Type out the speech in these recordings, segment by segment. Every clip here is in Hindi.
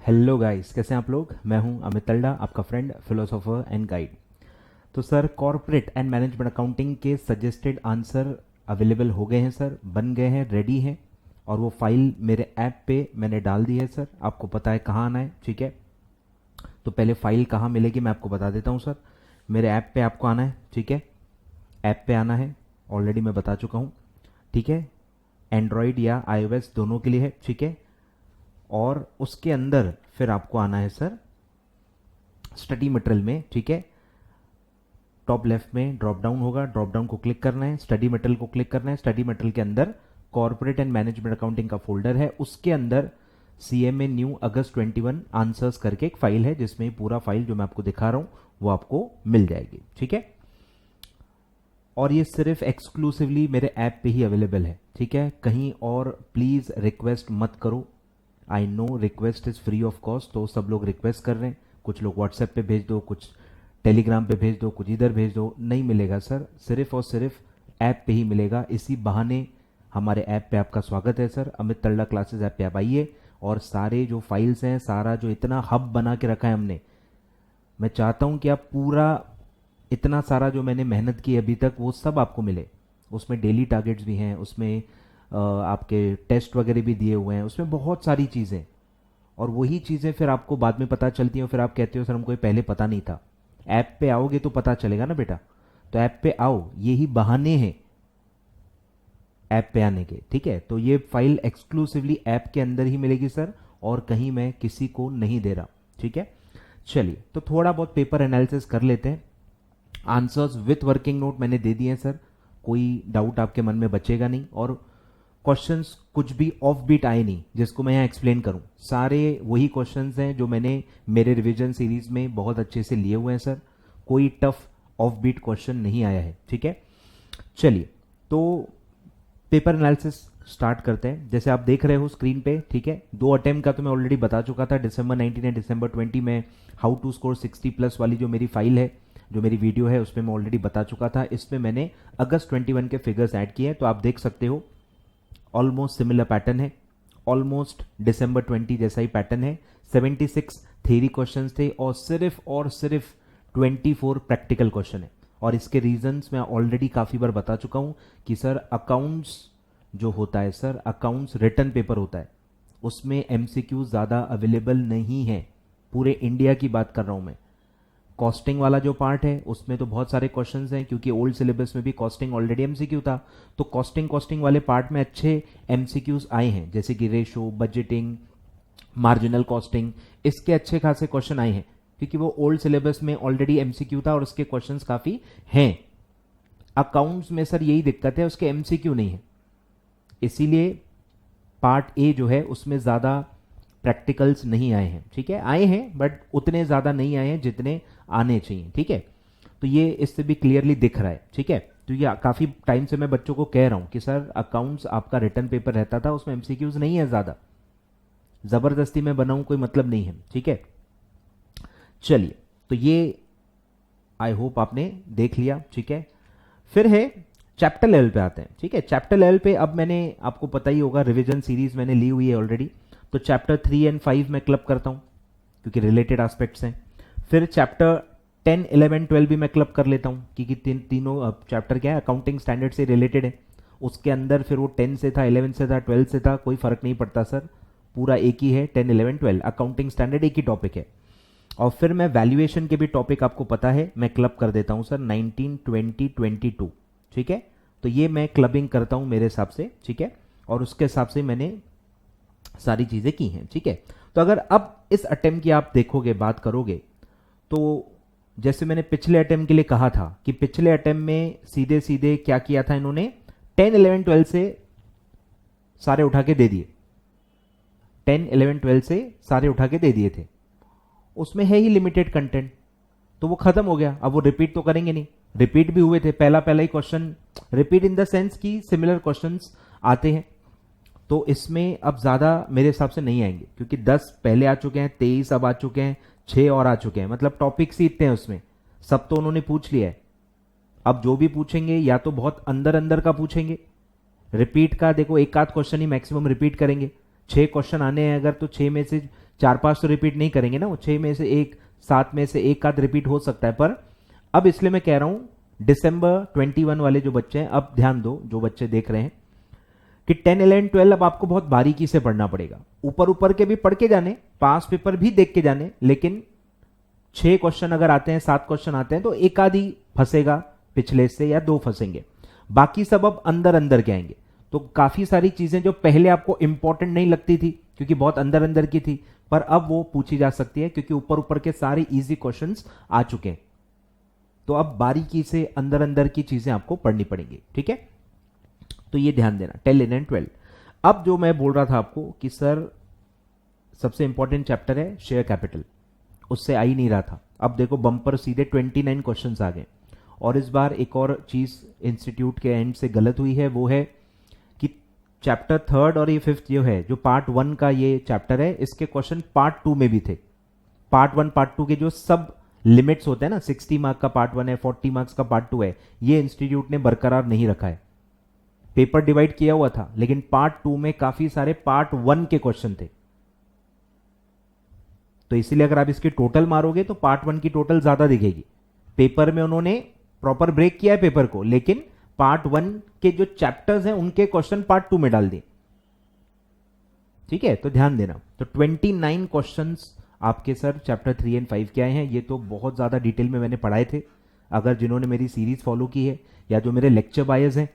हेलो गाइस, कैसे हैं आप लोग। मैं हूं अमित तल्डा, आपका फ्रेंड, फिलोसोफर एंड गाइड। तो sir, corporate and management accounting के सजेस्टेड आंसर अवेलेबल हो गए हैं सर, बन गए हैं, रेडी हैं। और वो फाइल मेरे ऐप पे मैंने डाल दी है सर। आपको पता है कहाँ आना है, ठीक है। तो पहले फाइल कहाँ मिलेगी मैं आपको बता देता हूँ सर। मेरे ऐप पे आपको आना है, ठीक है। ऐप पे आना है, ऑलरेडी मैं बता चुका हूँ, ठीक है। एंड्रॉयड या iOS दोनों के लिए है, ठीक है। और उसके अंदर फिर आपको आना है सर स्टडी मटेरियल में, ठीक है। टॉप लेफ्ट में ड्रॉप डाउन होगा, ड्रॉप डाउन को क्लिक करना है, स्टडी मटेरियल को क्लिक करना है। स्टडी मटेरियल के अंदर कॉर्पोरेट एंड मैनेजमेंट अकाउंटिंग का फोल्डर है, उसके अंदर CMA न्यू अगस्त 21 आंसर्स करके एक फाइल है, जिसमें पूरा फाइल जो मैं आपको दिखा रहा हूं वो आपको मिल जाएगी, ठीक है। और ये सिर्फ एक्सक्लूसिवली मेरे ऐप पे ही अवेलेबल है, ठीक है। कहीं और प्लीज रिक्वेस्ट मत करो। I know request is free of cost, तो सब लोग रिक्वेस्ट कर रहे हैं। कुछ लोग व्हाट्सएप पे भेज दो, कुछ टेलीग्राम पे भेज दो, कुछ इधर भेज दो, नहीं मिलेगा सर। सिर्फ और सिर्फ ऐप पे ही मिलेगा। इसी बहाने हमारे ऐप पे आपका स्वागत है सर। अमित तल्डा क्लासेस ऐप पे आप आइए और सारे जो फाइल्स हैं, सारा जो इतना हब बना के रखा है हमने, मैं चाहता हूं कि आप पूरा इतना सारा जो मैंने मेहनत की अभी तक वो सब आपको मिले। उसमें डेली टारगेट्स भी हैं, उसमें आपके टेस्ट वगैरह भी दिए हुए हैं, उसमें बहुत सारी चीज़ें। और वही चीज़ें फिर आपको बाद में पता चलती हैं, फिर आप कहते हो सर हमको ये पहले पता नहीं था। ऐप पे आओगे तो पता चलेगा ना बेटा। तो ऐप पे आओ, यही बहाने हैं ऐप पे आने के, ठीक है। तो ये फाइल एक्सक्लूसिवली ऐप के अंदर ही मिलेगी सर, और कहीं मैं किसी को नहीं दे रहा, ठीक है। चलिए, तो थोड़ा बहुत पेपर एनालिसिस कर लेते हैं। आंसर्स विथ वर्किंग नोट मैंने दे दिए हैं सर, कोई डाउट आपके मन में बचेगा नहीं। और क्वेश्चंस कुछ भी ऑफ बीट आए नहीं जिसको मैं यहाँ एक्सप्लेन करूं, सारे वही क्वेश्चंस हैं जो मैंने मेरे रिवीजन सीरीज में बहुत अच्छे से लिए हुए हैं सर। कोई टफ ऑफ बीट क्वेश्चन नहीं आया है, ठीक है। चलिए, तो पेपर एनालिसिस स्टार्ट करते हैं। जैसे आप देख रहे हो स्क्रीन पे, ठीक है। 2 अटेम्प्ट का तो मैं ऑलरेडी बता चुका था, दिसंबर 19 एंड दिसंबर 20 में। हाउ टू स्कोर 60+ वाली जो मेरी फाइल है, जो मेरी वीडियो है, उसमें मैं ऑलरेडी बता चुका था। इसमें मैंने अगस्त 21 के फिगर्स ऐड किए हैं, तो आप देख सकते हो ऑलमोस्ट सिमिलर पैटर्न है, ऑलमोस्ट दिसंबर 20 जैसा ही पैटर्न है। 76 थ्योरी क्वेश्चंस थे और सिर्फ 24 प्रैक्टिकल क्वेश्चन है। और इसके रीजंस मैं ऑलरेडी काफी बार बता चुका हूं कि सर अकाउंट्स जो होता है सर, अकाउंट्स रिटर्न पेपर होता है, उसमें MCQ ज्यादा अवेलेबल नहीं है। पूरे इंडिया की बात कर रहा हूं मैं। कॉस्टिंग वाला जो पार्ट है उसमें तो बहुत सारे क्वेश्चंस हैं, क्योंकि ओल्ड सिलेबस में भी कॉस्टिंग ऑलरेडी MCQ था। तो कॉस्टिंग वाले पार्ट में अच्छे MCQs आए हैं, जैसे कि रेशो, बजटिंग, मार्जिनल कॉस्टिंग, इसके अच्छे खासे क्वेश्चन आए हैं, क्योंकि वो ओल्ड सिलेबस में ऑलरेडी MCQ था और उसके क्वेश्चंस काफी हैं। अकाउंट्स में सर यही दिक्कत है, उसके MCQ नहीं है, इसीलिए पार्ट ए जो है उसमें ज्यादा प्रैक्टिकल्स नहीं आए हैं, ठीक है। आए हैं बट उतने ज्यादा नहीं आए हैं जितने आने चाहिए, ठीक है। तो ये इससे भी क्लियरली दिख रहा है, ठीक है। तो ये काफी टाइम से मैं बच्चों को कह रहा हूं कि सर अकाउंट्स आपका रिटर्न पेपर रहता था, उसमें MCQs नहीं है ज्यादा। जबरदस्ती में बनाऊं कोई मतलब नहीं है, ठीक है। चलिए, तो ये आई होप आपने देख लिया, ठीक है। फिर है चैप्टर लेवल पे आते हैं, ठीक है। चैप्टर लेवल पे अब मैंने, आपको पता ही होगा, रिवीजन सीरीज मैंने ली हुई है ऑलरेडी। तो चैप्टर 3 एंड 5 में क्लब करता हूं, क्योंकि रिलेटेड एस्पेक्ट्स हैं। फिर चैप्टर 10, 11, 12 भी मैं क्लब कर लेता हूं, क्योंकि तीनों चैप्टर क्या है, अकाउंटिंग स्टैंडर्ड से रिलेटेड है। उसके अंदर फिर वो 10 से था, 11 से था, 12 से था, कोई फर्क नहीं पड़ता सर, पूरा एक ही है। 10, 11, 12 अकाउंटिंग स्टैंडर्ड एक ही टॉपिक है। और फिर मैं वैल्यूएशन के भी टॉपिक, आपको पता है, मैं क्लब कर देता हूं सर 19, 20, 22, ठीक है। तो ये मैं क्लबिंग करता हूं मेरे हिसाब से, ठीक है। और उसके हिसाब से मैंने सारी चीजें की हैं, ठीक है। तो अगर अब इस अटेम्प्ट की आप देखोगे, बात करोगे, तो जैसे मैंने पिछले अटेम्प्ट के लिए कहा था कि पिछले अटेम्प्ट में सीधे सीधे क्या किया था इन्होंने, 10, 11, 12 से सारे उठा के दे दिए। 10, 11, 12 से सारे उठा के दे दिए थे। उसमें है ही लिमिटेड कंटेंट, तो वो खत्म हो गया। अब वो रिपीट तो करेंगे नहीं, रिपीट भी हुए थे, पहला ही question repeat in the sense की सिमिलर क्वेश्चंस आते हैं। तो इसमें अब ज्यादा मेरे हिसाब से नहीं आएंगे, क्योंकि 10 पहले आ चुके हैं, 23 अब आ चुके हैं, 6 और आ चुके हैं। मतलब टॉपिक्स ही इतने हैं उसमें, सब तो उन्होंने पूछ लिया है। अब जो भी पूछेंगे या तो बहुत अंदर अंदर का पूछेंगे, रिपीट का देखो एक आध क्वेश्चन ही मैक्सिमम रिपीट करेंगे। 6 क्वेश्चन आने हैं अगर, तो 6 में से 4-5 तो रिपीट नहीं करेंगे ना, वो 6 में से एक, 7 में से एक आध रिपीट हो सकता है। पर अब इसलिए मैं कह रहा हूं दिसंबर 21 वाले जो बच्चे हैं, अब ध्यान दो जो बच्चे देख रहे हैं कि 10, 11, 12 अब आपको बहुत बारीकी से पढ़ना पड़ेगा। ऊपर ऊपर के भी पढ़ के जाने, पास पेपर भी देख के जाने, लेकिन 6 क्वेश्चन अगर आते हैं, 7 क्वेश्चन आते हैं तो एक आधी फंसेगा पिछले से या 2 फंसेंगे, बाकी सब अब अंदर अंदर के आएंगे। तो काफी सारी चीजें जो पहले आपको इंपॉर्टेंट नहीं लगती थी क्योंकि बहुत अंदर अंदर की थी, पर अब वो पूछी जा सकती है क्योंकि ऊपर ऊपर के सारे इजी क्वेश्चंस आ चुके हैं। तो अब बारीकी से अंदर अंदर की चीजें आपको पढ़नी पड़ेंगी, ठीक है। तो ये ध्यान देना 10, 11, 12। अब जो मैं बोल रहा था आपको कि सर सबसे इंपॉर्टेंट चैप्टर है शेयर कैपिटल, उससे आ ही नहीं रहा था। अब देखो बम्पर सीधे 29 क्वेश्चंस आ गए। और इस बार एक और चीज इंस्टीट्यूट के एंड से गलत हुई है, वो है कि चैप्टर 3 और ये 5 जो है, जो पार्ट 1 का ये चैप्टर है, इसके क्वेश्चन पार्ट 2 में भी थे। पार्ट 1 पार्ट 2 के जो सब लिमिट्स होते हैं ना, 60 मार्क का पार्ट 1 है, 40 मार्क्स का पार्ट 2 है, ये इंस्टीट्यूट ने बरकरार नहीं रखा है। पेपर डिवाइड किया हुआ था, लेकिन पार्ट 2 में काफी सारे पार्ट 1 के क्वेश्चन थे। तो इसीलिए अगर आप इसकी टोटल मारोगे तो पार्ट 1 की टोटल ज्यादा दिखेगी। पेपर में उन्होंने प्रॉपर ब्रेक किया है पेपर को, लेकिन पार्ट 1 के जो चैप्टर्स हैं उनके क्वेश्चन पार्ट 2 में डाल दिए, ठीक है। तो ध्यान देना, तो 29 क्वेश्चंस आपके सर चैप्टर 3 एंड 5 के आए हैं। ये तो बहुत ज्यादा डिटेल में मैंने पढ़ाए थे। अगर जिन्होंने मेरी सीरीज फॉलो की है या जो मेरे लेक्चर बायर्स हैं,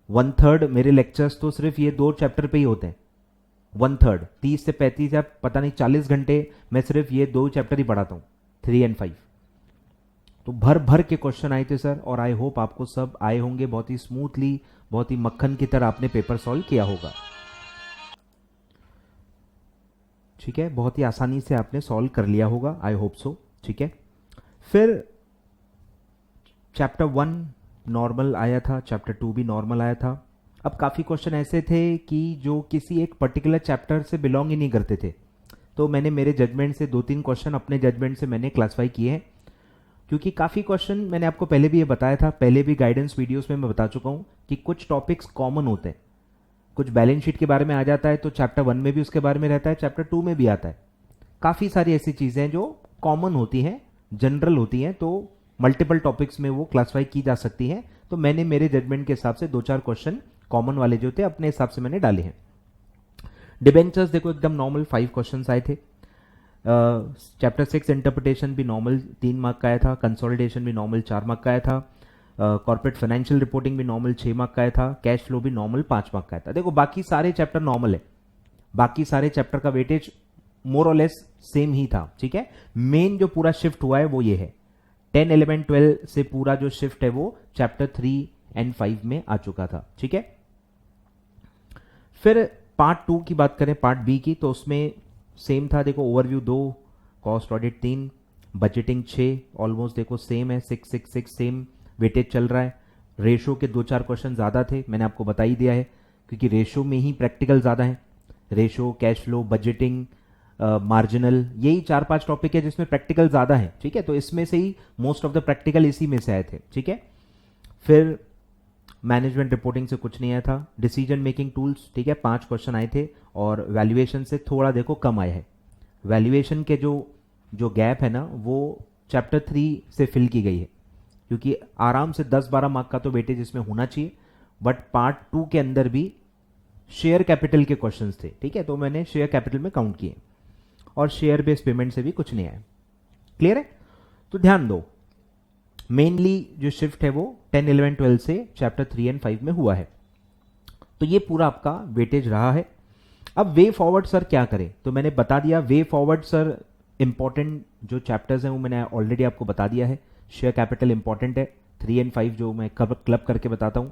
1/3 मेरे लेक्चर्स तो सिर्फ ये 2 चैप्टर पे ही होते हैं। 1/3 30 से 35 या पता नहीं 40 घंटे मैं सिर्फ ये 2 चैप्टर ही पढ़ाता हूं, 3 एंड 5। तो भर भर के क्वेश्चन आए थे सर, और आई होप आपको सब आए होंगे बहुत ही स्मूथली, बहुत ही मक्खन की तरह आपने पेपर सॉल्व किया होगा, ठीक है। बहुत ही आसानी से आपने सॉल्व कर लिया होगा, आई होप सो, ठीक है। फिर चैप्टर 1 नॉर्मल आया था, चैप्टर 2 भी नॉर्मल आया था। अब काफी क्वेश्चन ऐसे थे कि जो किसी एक पर्टिकुलर चैप्टर से बिलोंग ही नहीं करते थे, तो मैंने मेरे जजमेंट से 2-3 क्वेश्चन अपने जजमेंट से मैंने क्लासिफाई किए हैं। क्योंकि काफी क्वेश्चन मैंने आपको पहले भी ये बताया था, पहले भी गाइडेंस वीडियोस में मैं बता चुका हूं कि कुछ टॉपिक्स कॉमन होते हैं। कुछ बैलेंस शीट के बारे में आ जाता है तो चैप्टर 1 में भी उसके बारे में रहता है, चैप्टर 2 में भी आता है। काफी सारी ऐसी चीजें हैं जो कॉमन होती हैं, जनरल होती हैं, तो मल्टीपल टॉपिक्स में वो क्लासिफाई की जा सकती हैं। तो मैंने मेरे जजमेंट के हिसाब से 2-4 क्वेश्चन कॉमन वाले जो थे अपने हिसाब से मैंने डाले हैं। डिबेंचर्स देखो एकदम नॉर्मल 5 क्वेश्चन आए थे। चैप्टर 6 इंटरप्रिटेशन भी नॉर्मल 3 मार्क का आया था, कंसोलिडेशन भी नॉर्मल 4 मार्क का आया था, कॉर्पोरेट फाइनेंशियल रिपोर्टिंग भी नॉर्मल 6 मार्क का आया था, कैश फ्लो भी नॉर्मल 5 मार्क का आया था। देखो बाकी सारे चैप्टर नॉर्मल है, बाकी सारे चैप्टर का वेटेज मोर और लेस सेम ही था, ठीक है। मेन जो पूरा शिफ्ट हुआ है वो ये है, 10, 11, 12 से पूरा जो शिफ्ट है वो चैप्टर 3 एंड 5 में आ चुका था, ठीक है। फिर पार्ट 2 की बात करें, पार्ट बी की, तो उसमें सेम था। देखो overview 2, cost audit 3, budgeting 6, almost देखो सेम है, 6, 6, 6 सेम वेटेज चल रहा है। रेशो के 2-4 क्वेश्चन ज्यादा थे, मैंने आपको बता ही दिया है, क्योंकि रेशो में ही प्रैक्टिकल ज्यादा है। Ratio, cash flow, budgeting, marginal, यही 4-5 टॉपिक है जिसमें प्रैक्टिकल ज्यादा है, ठीक है। तो इसमें से ही मोस्ट ऑफ द प्रैक्टिकल इसी में से आए थे, ठीक है। फिर मैनेजमेंट रिपोर्टिंग से कुछ नहीं आया था। डिसीजन मेकिंग टूल्स, ठीक है, 5 क्वेश्चन आए थे, और वैल्यूएशन से थोड़ा देखो कम आया है। वैल्यूएशन के जो गैप है ना, वो चैप्टर 3 से फिल की गई है, क्योंकि आराम से 10-12 मार्क का तो वेटेज इसमें होना चाहिए, बट पार्ट 2 के अंदर भी शेयर कैपिटल के क्वेश्चंस थे, ठीक है। तो मैंने शेयर कैपिटल में काउंट किए, और शेयर बेस्ड पेमेंट से भी कुछ नहीं आया। क्लियर है? तो ध्यान दो, मेनली जो शिफ्ट है वो 10, 11, 12 से चैप्टर 3 एंड 5 में हुआ है। तो ये पूरा आपका वेटेज रहा है। अब वे फॉरवर्ड सर क्या करें, तो मैंने बता दिया। वे फॉरवर्ड सर इंपॉर्टेंट जो चैप्टर्स हैं वो मैंने ऑलरेडी आपको बता दिया है। शेयर कैपिटल इंपॉर्टेंट है, 3 एंड 5 जो मैं क्लब करके बताता हूं।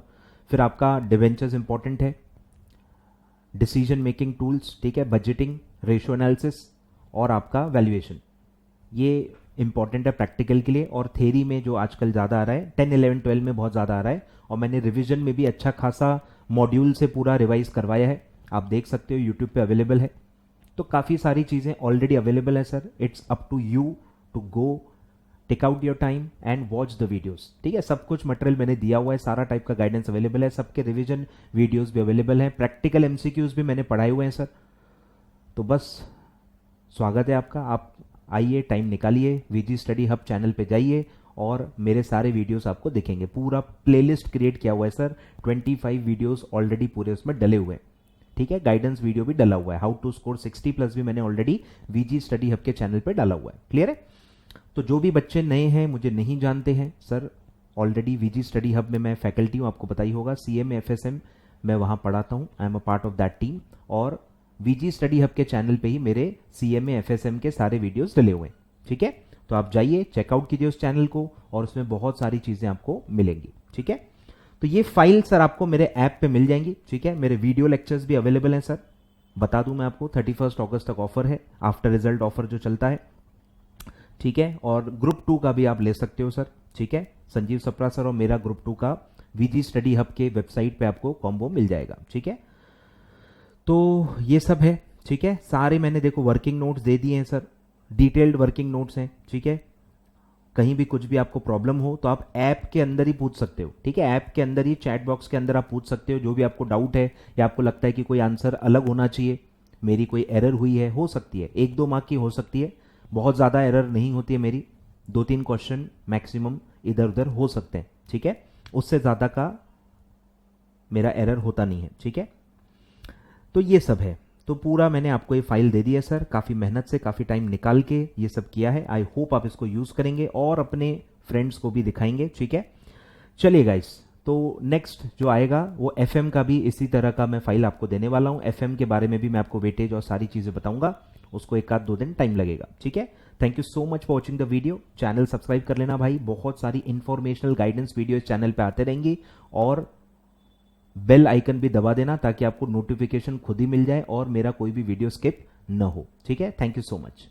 फिर आपका डिवेंचर्स इंपॉर्टेंट है, डिसीजन मेकिंग टूल्स, ठीक है, बजटिंग, रेशियो एनालिसिस, और आपका वैल्यूएशन, ये इंपॉर्टेंट है प्रैक्टिकल के लिए। और थेरी में जो आजकल ज़्यादा आ रहा है, 10, 11, 12 में बहुत ज़्यादा आ रहा है, और मैंने रिवीजन में भी अच्छा खासा मॉड्यूल से पूरा रिवाइज करवाया है, आप देख सकते हो, यूट्यूब पे अवेलेबल है। तो काफ़ी सारी चीज़ें ऑलरेडी अवेलेबल है sir. It's up to you to go take out your time and watch the videos, ठीक है। सब कुछ मटेरियल मैंने दिया हुआ है, सारा टाइप का गाइडेंस अवेलेबल है, सबके रिवीजन वीडियोस भी अवेलेबल हैं, प्रैक्टिकल एमसीक्यूज भी मैंने पढ़ाए हुए हैं सर। तो बस स्वागत है आपका। आप आइए, टाइम निकालिए, वीजी स्टडी हब चैनल पे जाइए और मेरे सारे वीडियोस आपको दिखेंगे। पूरा प्लेलिस्ट क्रिएट किया हुआ है सर, 25 वीडियोस ऑलरेडी पूरे उसमें डले हुए हैं, ठीक है। गाइडेंस वीडियो भी डला हुआ है, हाउ टू स्कोर 60+ भी मैंने ऑलरेडी वीजी स्टडी हब के चैनल पे डाला हुआ है। क्लियर है? तो जो भी बच्चे नए हैं, मुझे नहीं जानते हैं sir, already VG study hub में मैं फैकल्टी हूँ, आपको पता ही होगा। CMA FSM मैं वहाँ पढ़ाता हूँ, I am a part of that team. और वीजी स्टडी हब के चैनल पे ही मेरे CMA FSM के सारे वीडियोस डले हुए हैं, ठीक है। तो आप जाइए, चेकआउट कीजिए उस चैनल को और उसमें बहुत सारी चीज़ें आपको मिलेंगी, ठीक है। तो ये फाइल सर आपको मेरे ऐप पे मिल जाएंगी, ठीक है। मेरे वीडियो लेक्चर्स भी अवेलेबल हैं सर, बता दूं मैं आपको, 31 अगस्त तक ऑफर है, आफ्टर रिजल्ट ऑफर जो चलता है, ठीक है। और ग्रुप 2 का भी आप ले सकते हो सर, ठीक है। संजीव सप्रा सर और मेरा ग्रुप 2 का वीजी स्टडी हब के वेबसाइट पे आपको कॉम्बो मिल जाएगा, ठीक है। तो ये सब है, ठीक है। सारे मैंने देखो वर्किंग नोट्स दे दिए हैं सर, डिटेल्ड वर्किंग नोट्स हैं, ठीक है। कहीं भी कुछ भी आपको प्रॉब्लम हो तो आप ऐप के अंदर ही पूछ सकते हो, ठीक है। ऐप के अंदर ही चैट बॉक्स के अंदर आप पूछ सकते हो, जो भी आपको डाउट है या आपको लगता है कि कोई आंसर अलग होना चाहिए, मेरी कोई एरर हुई है, हो सकती है 1-2 मार्क की हो सकती है, बहुत ज़्यादा एरर नहीं होती है मेरी, 2-3 क्वेश्चन मैक्सिमम इधर उधर हो सकते हैं, ठीक है। उससे ज़्यादा का मेरा एरर होता नहीं है, ठीक है। तो ये सब है, तो पूरा मैंने आपको ये फाइल दे दी है सर, काफ़ी मेहनत से काफ़ी टाइम निकाल के ये सब किया है। आई होप आप इसको यूज़ करेंगे और अपने फ्रेंड्स को भी दिखाएंगे, ठीक है। चलिए गाइस, तो नेक्स्ट जो आएगा वो FM का भी इसी तरह का मैं फाइल आपको देने वाला हूँ। FM के बारे में भी मैं आपको वेटेज और सारी चीज़ें बताऊंगा, उसको 1-2 दिन टाइम लगेगा, ठीक है। Thank you so much for watching the video. Channel subscribe कर लेना भाई, बहुत सारी इंफॉर्मेशनल गाइडेंस वीडियो इस चैनल पे आते रहेंगी और बेल आइकन भी दबा देना ताकि आपको नोटिफिकेशन खुद ही मिल जाए और मेरा कोई भी वीडियो स्किप न हो, ठीक है। Thank you so much.